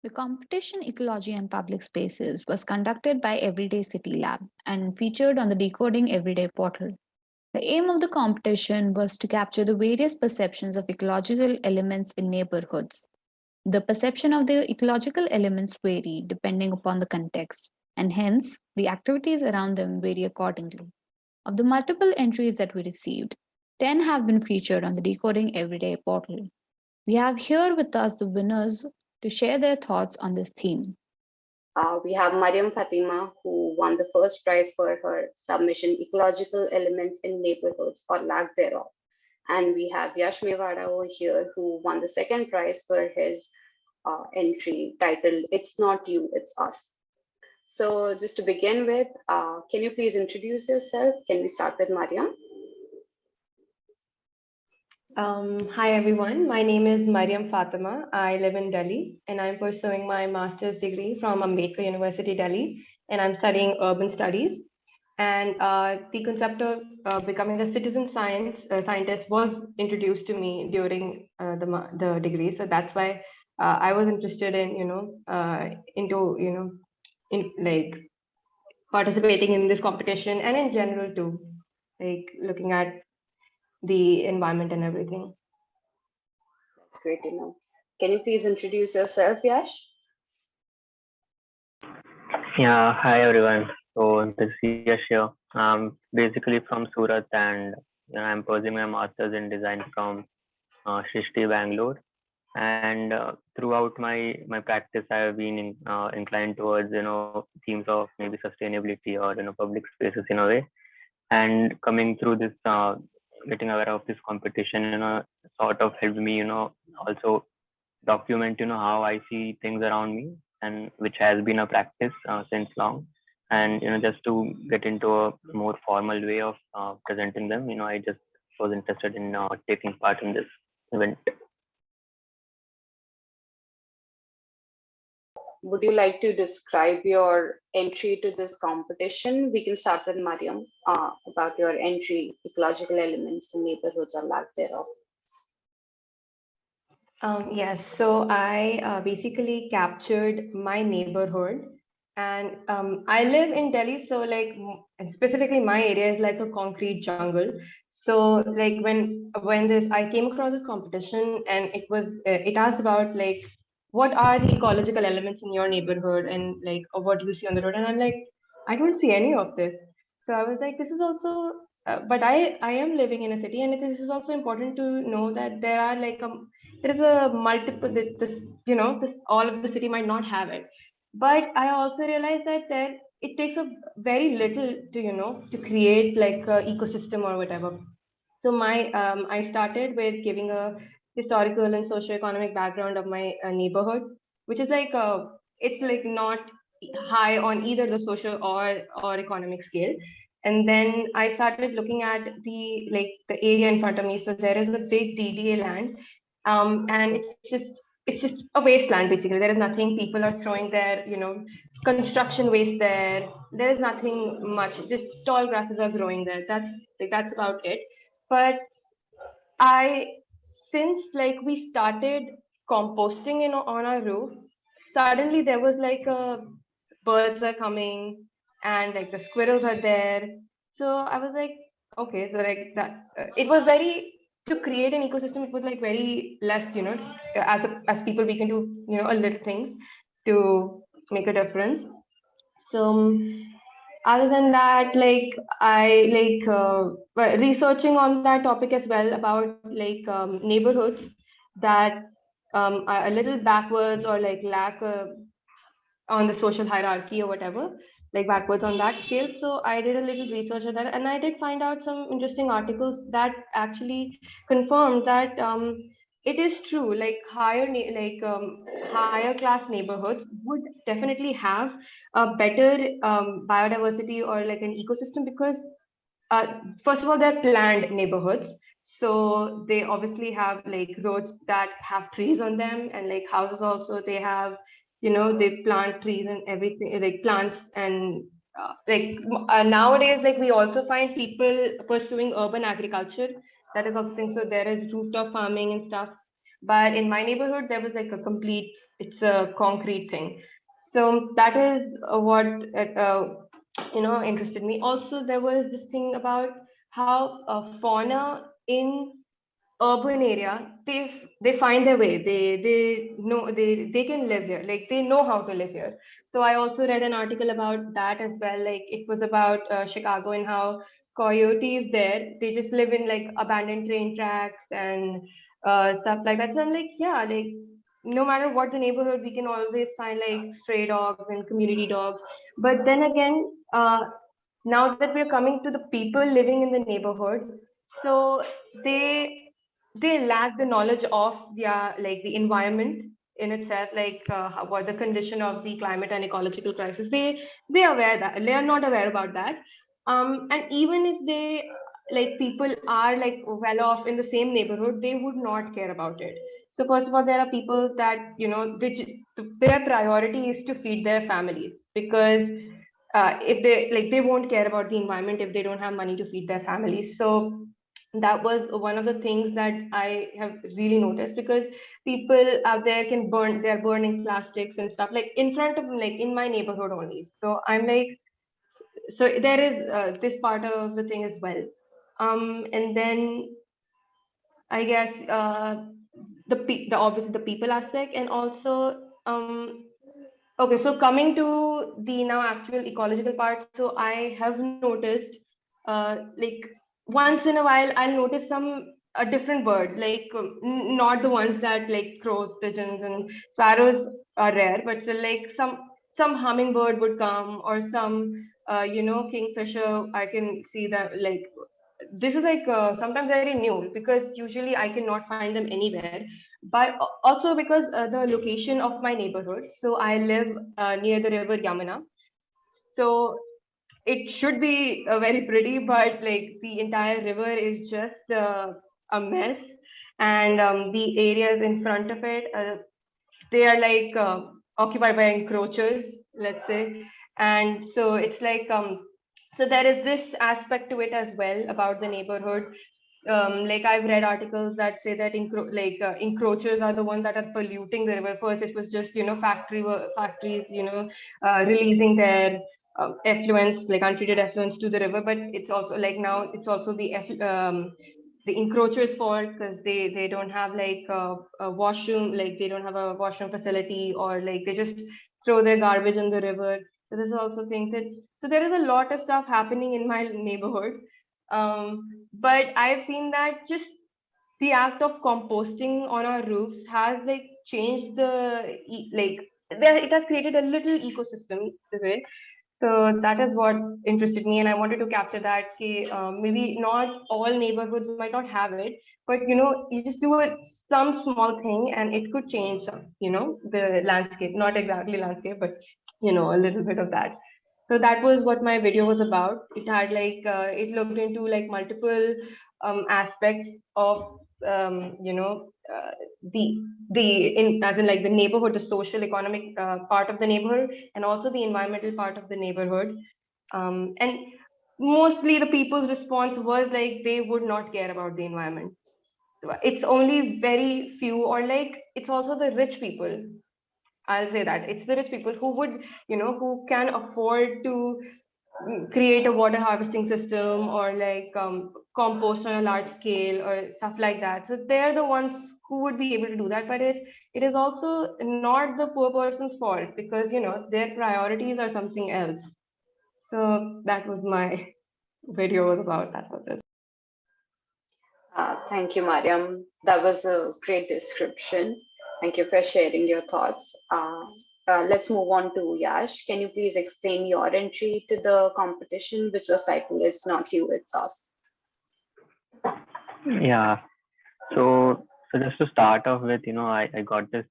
The competition Ecology and Public Spaces was conducted by Everyday City Lab and featured on the Decoding Everyday portal. The aim of the competition was to capture the various perceptions of ecological elements in neighborhoods. The perception of the ecological elements vary depending upon the context, and hence the activities around them vary accordingly. Of the multiple entries that we received, 10 have been featured on the Decoding Everyday portal. We have here with us the winners to share their thoughts on this theme. We have Mariam Fatima, who won the first prize for her submission, Ecological Elements in Neighborhoods or Lack Thereof. And we have Yash Mewada over here, who won the second prize for his entry titled, It's Not You, It's Us. So just to begin with, can you please introduce yourself? Can we start with Mariam? Hi everyone, my name is Mariam Fatima. I live in Delhi and I'm pursuing my master's degree from Ambedkar University, Delhi, and I'm studying urban studies. And the concept of becoming a citizen scientist was introduced to me during the degree. So that's why I was interested in, in like participating in this competition and in general too, like looking at the environment and everything. That's great to know. Can you please introduce yourself, Yash? Yeah, hi everyone. So this is Yash here. I'm basically from Surat and I'm pursuing my master's in design from Shrishti, Bangalore. And throughout my practice, I have been inclined towards themes of maybe sustainability or public spaces in a way. And coming through this, getting aware of this competition, sort of helped me, also document, how I see things around me, and which has been a practice since long. And just to get into a more formal way of presenting them, I just was interested in taking part in this event. Would you like to describe your entry to this competition? We can start with Mariam about your entry, ecological elements in neighborhoods or lack thereof. Yes, so I basically captured my neighborhood, and I live in Delhi, so like and specifically my area is like a concrete jungle. So like when this I came across this competition, and it asked about like what are the ecological elements in your neighborhood, and like what do you see on the road, and I'm like, I don't see any of this. So I was like, this is also but I am living in a city, and this is also important to know that there are like there is a multiple this all of the city might not have it, but I also realized that it takes a very little to create like a ecosystem or whatever. So I started with giving a historical and socioeconomic background of my neighborhood, which is like it's like not high on either the social or economic scale. And then I started looking at the area in front of me. So there is a big DDA land, and it's just a wasteland basically. There is nothing. People are throwing their construction waste there. There is nothing much. Just tall grasses are growing there. That's about it. But since like we started composting on our roof, suddenly there was like birds are coming, and like the squirrels are there. So I was like, okay, so like that it was very, to create an ecosystem, it was like very less, as people we can do a little things to make a difference. So other than that, like I researching on that topic as well about like neighborhoods that are a little backwards or like lack on the social hierarchy or whatever, like backwards on that scale. So I did a little research on that, and I did find out some interesting articles that actually confirmed that it is true, like higher class neighborhoods would definitely have a better biodiversity or like an ecosystem, because first of all, they're planned neighborhoods, so they obviously have like roads that have trees on them, and like houses also, they have they plant trees and everything, like plants. And nowadays, like we also find people pursuing urban agriculture. That is also thing. So there is rooftop farming and stuff. But in my neighborhood, there was like a complete it's a concrete thing. So that is what interested me. Also, there was this thing about how fauna in urban area, they find their way, they know they can live here, like they know how to live here. So I also read an article about that as well. Like it was about Chicago and how coyotes there, they just live in like abandoned train tracks and stuff like that. So I'm like, yeah, like no matter what the neighborhood, we can always find like stray dogs and community dogs. But then again, now that we're coming to the people living in the neighborhood, so they they lack the knowledge of like the environment in itself, like what the condition of the climate and ecological crisis. They are aware that they are not aware about that. And even if they, like people are like well off in the same neighborhood, they would not care about it. So first of all, there are people that their priority is to feed their families, because if they like they won't care about the environment if they don't have money to feed their families. So that was one of the things that I have really noticed, because people out there they're burning plastics and stuff like in front of like in my neighborhood only. So I'm like, so there is this part of the thing as well. And then I guess the obviously the people aspect, and also okay, so coming to the now actual ecological part, so I have noticed, like once in a while, I'll notice a different bird, like not the ones that like crows, pigeons, and sparrows are rare, but still like some hummingbird would come, or some kingfisher. I can see that like this is like sometimes very new, because usually I cannot find them anywhere. But also because the location of my neighborhood. So I live near the river Yamuna. So it should be very pretty, but like the entire river is just a mess. And the areas in front of it, they are like occupied by encroachers, let's say. And so it's like so there is this aspect to it as well about the neighborhood. Like I've read articles that say that encroachers are the ones that are polluting the river. First, it was just factories, releasing their effluents, like untreated effluents, to the river. But it's also like now it's also the encroachers' fault, because they don't have like a washroom, like they don't have a washroom facility, or like they just throw their garbage in the river. So this is also thing that, so there is a lot of stuff happening in my neighborhood. But I've seen that just the act of composting on our roofs has like changed like there, it has created a little ecosystem this way. So that is what interested me, and I wanted to capture that. Maybe not all neighborhoods might not have it, but you just do some small thing, and it could change, the landscape. Not exactly landscape, but a little bit of that. So that was what my video was about. It had like it looked into like multiple aspects of the in as in like the neighborhood, the social economic part of the neighborhood, and also the environmental part of the neighborhood. And mostly the people's response was like they would not care about the environment. So it's only very few, or like it's also the rich people. I'll say that it's the rich people who would, who can afford to create a water harvesting system, or like compost on a large scale or stuff like that. So they're the ones who would be able to do that. But it is also not the poor person's fault, because their priorities are something else. So that was my video was about. That was it. Thank you, Mariam. That was a great description. Thank you for sharing your thoughts. Let's move on to Yash. Can you please explain your entry to the competition, which was titled "It's Not You, It's Us"? Yeah. So just to start off with, I got this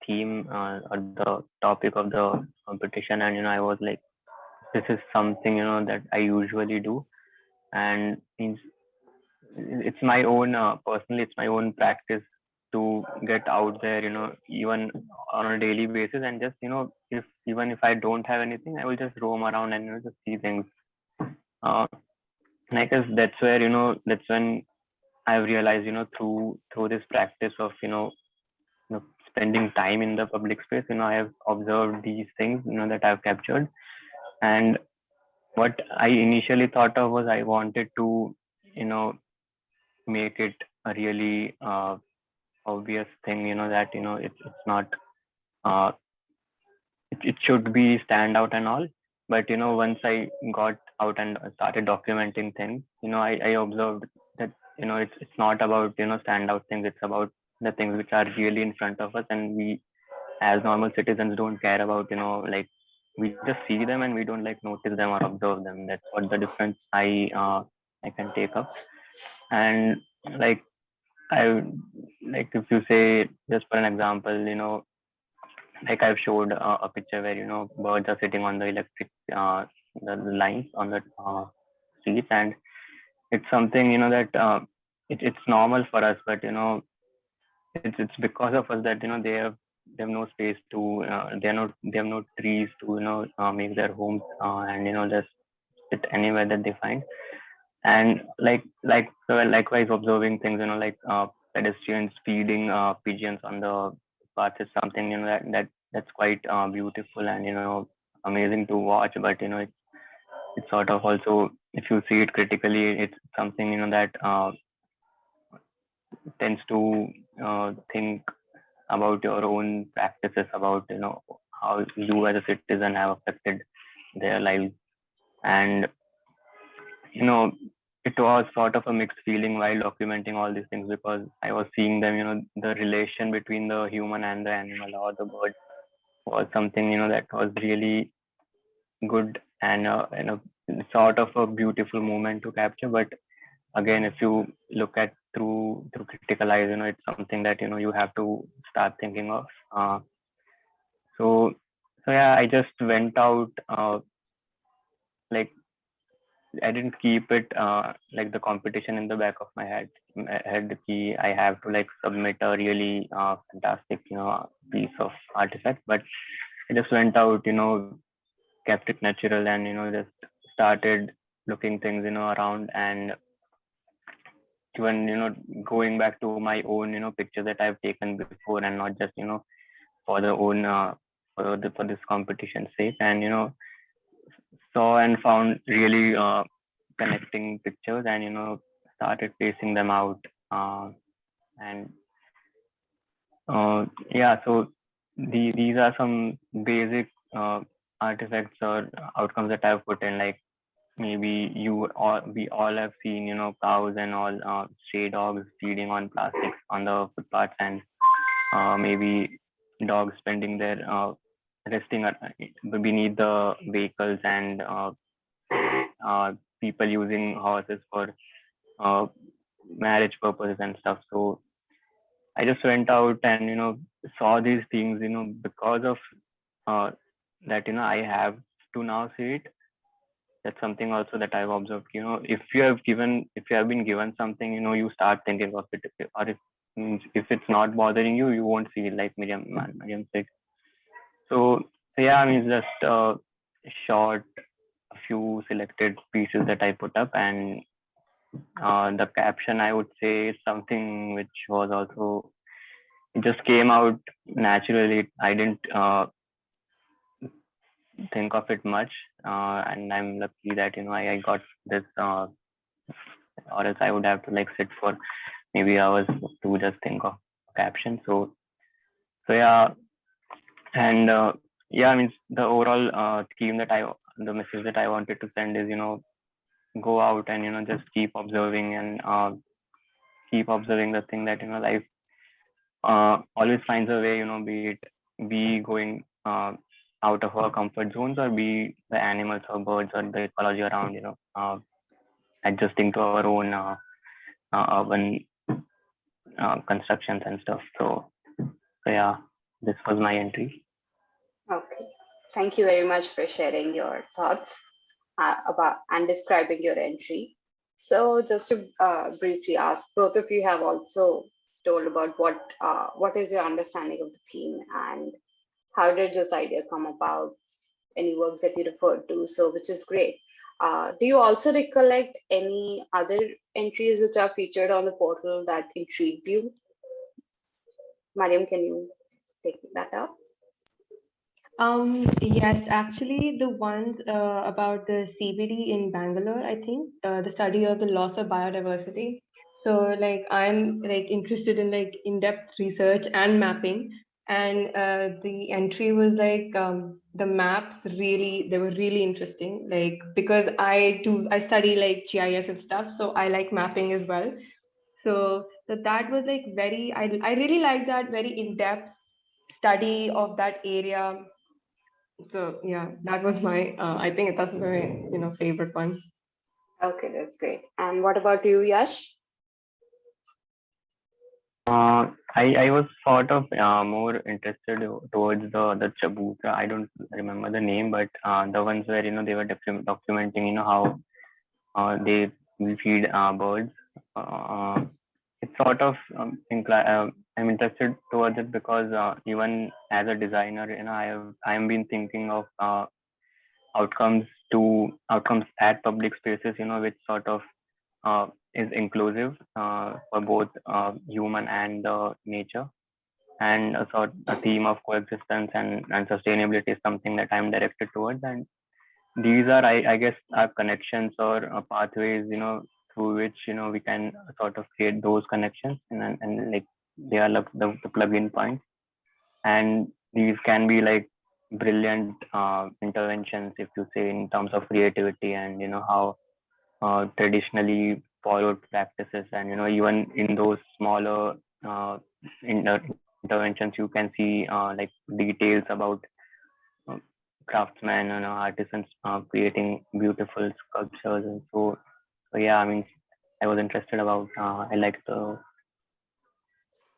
theme or the topic of the competition, and I was like, this is something that I usually do, and means it's my own personally, it's my own practice to get out there, even on a daily basis, and just if even if I don't have anything, I will just roam around and just see things. Uh, and I guess that's where that's when I've realized, through this practice of, spending time in the public space, I have observed these things, that I've captured. And what I initially thought of was I wanted to, make it a really obvious thing, that, it's not, uh, it should be stand out and all. But, once I got out and started documenting things, I observed that, it's not about, stand out things. It's about the things which are really in front of us, and we as normal citizens don't care about, like we just see them and we don't like notice them or observe them. That's what the difference I can take up. And like I like, if you say, just for an example, like I've showed a picture where, birds are sitting on the electric the lines on the streets, and it's something, that it's normal for us, but it's because of us that, they have no space to they have no trees to, make their homes, and just sit anywhere that they find. And so likewise observing things, like pedestrians feeding pigeons on the path is something, that's quite beautiful and, amazing to watch. But it's sort of also, if you see it critically, it's something, that tends to think about your own practices, about, how you as a citizen have affected their lives. And it was sort of a mixed feeling while documenting all these things, because I was seeing them, the relation between the human and the animal or the bird was something, that was really good, and sort of a beautiful moment to capture. But again, if you look at through critical eyes, it's something that, you have to start thinking of. So yeah, I just went out, like I didn't keep it like the competition in the back of my head. Head key, I have to like submit a really fantastic, piece of artifact. But I just went out, kept it natural, and just started looking things, around, and even going back to my own, picture that I've taken before, and not just for the own for this competition sake, and saw and found really connecting pictures, and started placing them out, and yeah, so these are some basic artifacts or outcomes that I've put in. Like maybe we all have seen, cows and all, stray dogs feeding on plastics on the footpaths, and maybe dogs spending their resting beneath the vehicles, and people using horses for uh, marriage purposes and stuff. So I just went out and saw these things, because of that, I have to now see it. That's something also that I've observed. If you have been given something, you start thinking of it. Or if it's not bothering you, you won't see it, like Miriam said. So yeah, I mean, just short, a few selected pieces that I put up, and the caption, I would say, is something which was also, it just came out naturally. I didn't think of it much, and I'm lucky that I got this, or else I would have to like sit for maybe hours to just think of caption. So yeah, and yeah, I mean, the overall theme the message that I wanted to send is, go out and just keep observing, and keep observing the thing that life always finds a way, be going out of our comfort zones, or be the animals or birds or the ecology around, adjusting to our own urban constructions and stuff. So yeah, this was my entry. Okay. Thank you very much for sharing your thoughts about and describing your entry. So just to briefly ask, both of you have also told about what is your understanding of the theme, and how did this idea come about, any works that you referred to, so which is great. Do you also recollect any other entries which are featured on the portal that intrigued you? Mariam, can you taking that up? Yes, actually, the ones about the CBD in Bangalore, I think, the study of the loss of biodiversity. So, like, I'm like interested in like in-depth research and mapping, and the entry was like the maps really they were really interesting. Like because I study like GIS and stuff, so I like mapping as well. So that was like very I really like that very in-depth study of that area. So yeah, that was my I think that's my favorite one. Okay, that's great. And what about you, Yash? I was sort of more interested towards the Chabutra. I don't remember the name, but the ones where they were documenting how they feed birds. It's sort of I'm interested towards it because even as a designer, I have been thinking of outcomes outcomes at public spaces, which sort of is inclusive for both human and nature. And a theme of coexistence and sustainability is something that I'm directed towards. And these are, I guess, are connections or pathways, through which we can sort of create those connections, and like they are like the plug-in points. And these can be like brilliant interventions, if you say, in terms of creativity and how traditionally followed practices, and even in those smaller uh, interventions you can see like details about uh, craftsmen and artisans creating beautiful sculptures. And so yeah, I mean, I was interested about I like the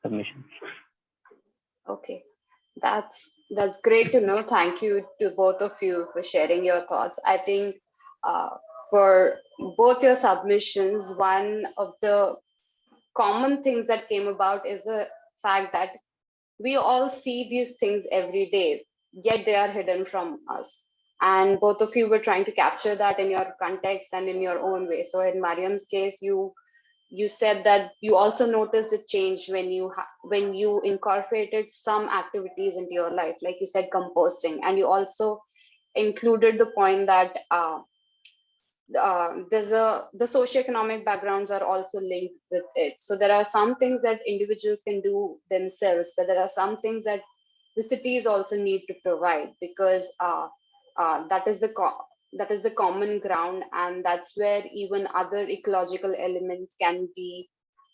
submission. Okay, that's great to know. Thank you to both of you for sharing your thoughts. I think uh, for both your submissions, one of the common things that came about is the fact that we all see these things every day, yet they are hidden from us. And both of you were trying to capture that in your context and in your own way. So in Mariam's case, you said that you also noticed a change when you incorporated some activities into your life, like you said, composting, and you also included the point that the socioeconomic backgrounds are also linked with it. So there are some things that individuals can do themselves, but there are some things that the cities also need to provide, because that is the common ground, and that's where even other ecological elements can be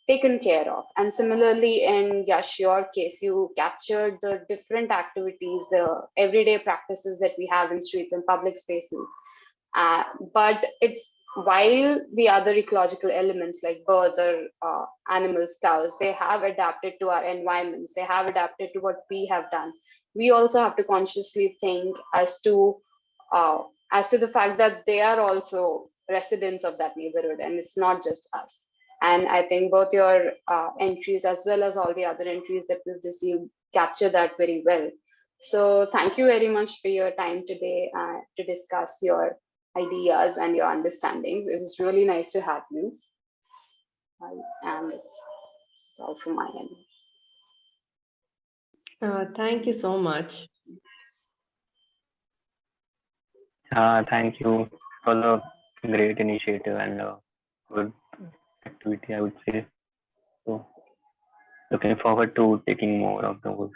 taken care of. And similarly, in Yash, your case, you captured the different activities, the everyday practices that we have in streets and public spaces. But it's while the other ecological elements like birds or animals, cows, they have adapted to our environments, they have adapted to what we have done. We also have to consciously think uh, as to the fact that they are also residents of that neighborhood, and it's not just us. And I think both your entries as well as all the other entries that we've received capture that very well. So thank you very much for your time today to discuss your ideas and your understandings. It was really nice to have you. And it's all from my end. Thank you so much. Thank you for the great initiative and good activity, I would say. So looking forward to taking more of those.